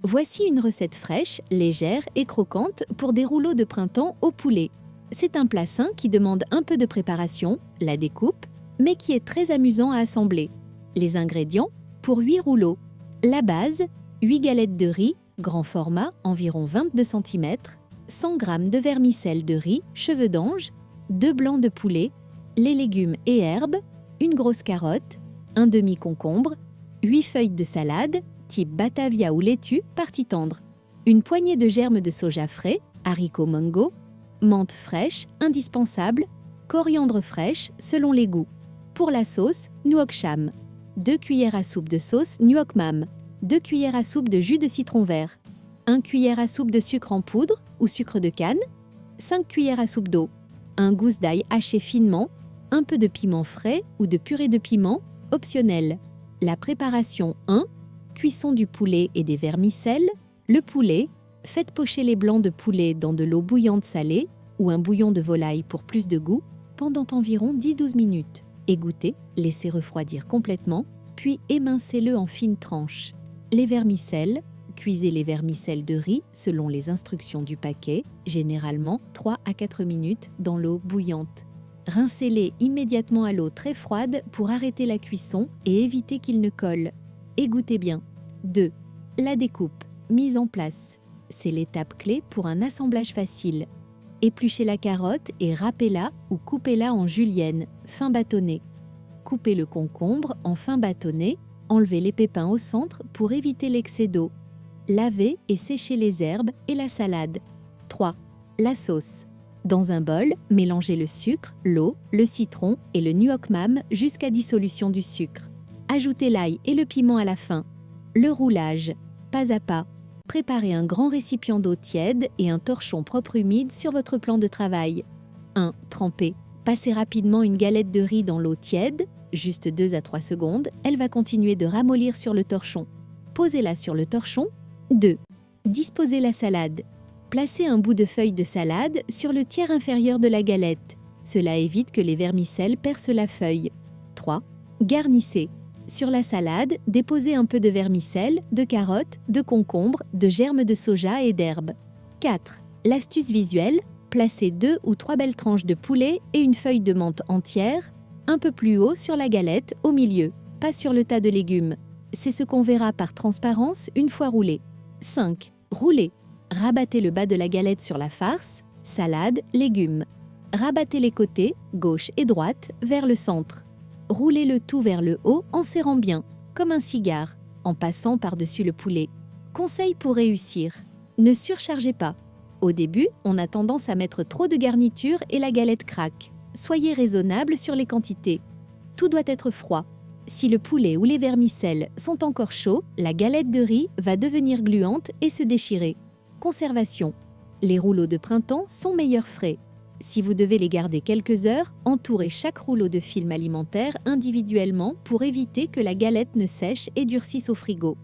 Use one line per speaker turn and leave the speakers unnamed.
Voici une recette fraîche, légère et croquante pour des rouleaux de printemps au poulet. C'est un plat sain qui demande un peu de préparation, la découpe, mais qui est très amusant à assembler. Les ingrédients pour 8 rouleaux. La base, 8 galettes de riz, grand format, environ 22 cm, 100 g de vermicelle de riz, cheveux d'ange, 2 blancs de poulet, les légumes et herbes, une grosse carotte, un demi-concombre, 8 feuilles de salade, type batavia ou laitue, partie tendre, une poignée de germes de soja frais, haricots mango, menthe fraîche, indispensable, coriandre fraîche selon les goûts. Pour la sauce, nuoc cham, 2 cuillères à soupe de sauce nuoc mam, 2 cuillères à soupe de jus de citron vert, 1 cuillère à soupe de sucre en poudre ou sucre de canne, 5 cuillères à soupe d'eau, un gousse d'ail haché finement, un peu de piment frais ou de purée de piment, optionnel. La préparation 1. Cuisson du poulet et des vermicelles. Le poulet, faites pocher les blancs de poulet dans de l'eau bouillante salée ou un bouillon de volaille pour plus de goût pendant environ 10-12 minutes. Égouttez, laissez refroidir complètement, puis émincez-le en fines tranches. Les vermicelles, cuisez les vermicelles de riz selon les instructions du paquet, généralement 3 à 4 minutes dans l'eau bouillante. Rincez-les immédiatement à l'eau très froide pour arrêter la cuisson et éviter qu'ils ne collent. Égouttez bien. 2. La découpe, mise en place. C'est l'étape clé pour un assemblage facile. Épluchez la carotte et râpez-la ou coupez-la en julienne, fin bâtonnée. Coupez le concombre en fin bâtonné, enlevez les pépins au centre pour éviter l'excès d'eau. Lavez et séchez les herbes et la salade. 3. La sauce. Dans un bol, mélangez le sucre, l'eau, le citron et le nuoc mam jusqu'à dissolution du sucre. Ajoutez l'ail et le piment à la fin. Le roulage, pas à pas. Préparez un grand récipient d'eau tiède et un torchon propre humide sur votre plan de travail. 1. Tremper. Passez rapidement une galette de riz dans l'eau tiède, juste 2 à 3 secondes, elle va continuer de ramollir sur le torchon. Posez-la sur le torchon. 2. Disposez la salade. Placez un bout de feuille de salade sur le tiers inférieur de la galette. Cela évite que les vermicelles percent la feuille. 3. Garnissez. Sur la salade, déposez un peu de vermicelle, de carottes, de concombre, de germes de soja et d'herbes. 4. L'astuce visuelle, placez 2 ou 3 belles tranches de poulet et une feuille de menthe entière, un peu plus haut sur la galette, au milieu, pas sur le tas de légumes. C'est ce qu'on verra par transparence une fois roulé. 5. Roulez. Rabattez le bas de la galette sur la farce, salade, légumes. Rabattez les côtés, gauche et droite, vers le centre. Roulez le tout vers le haut en serrant bien, comme un cigare, en passant par-dessus le poulet. Conseil pour réussir, ne surchargez pas. Au début, on a tendance à mettre trop de garniture et la galette craque. Soyez raisonnable sur les quantités. Tout doit être froid. Si le poulet ou les vermicelles sont encore chauds, la galette de riz va devenir gluante et se déchirer. Conservation. Les rouleaux de printemps sont meilleurs frais. Si vous devez les garder quelques heures, entourez chaque rouleau de film alimentaire individuellement pour éviter que la galette ne sèche et durcisse au frigo.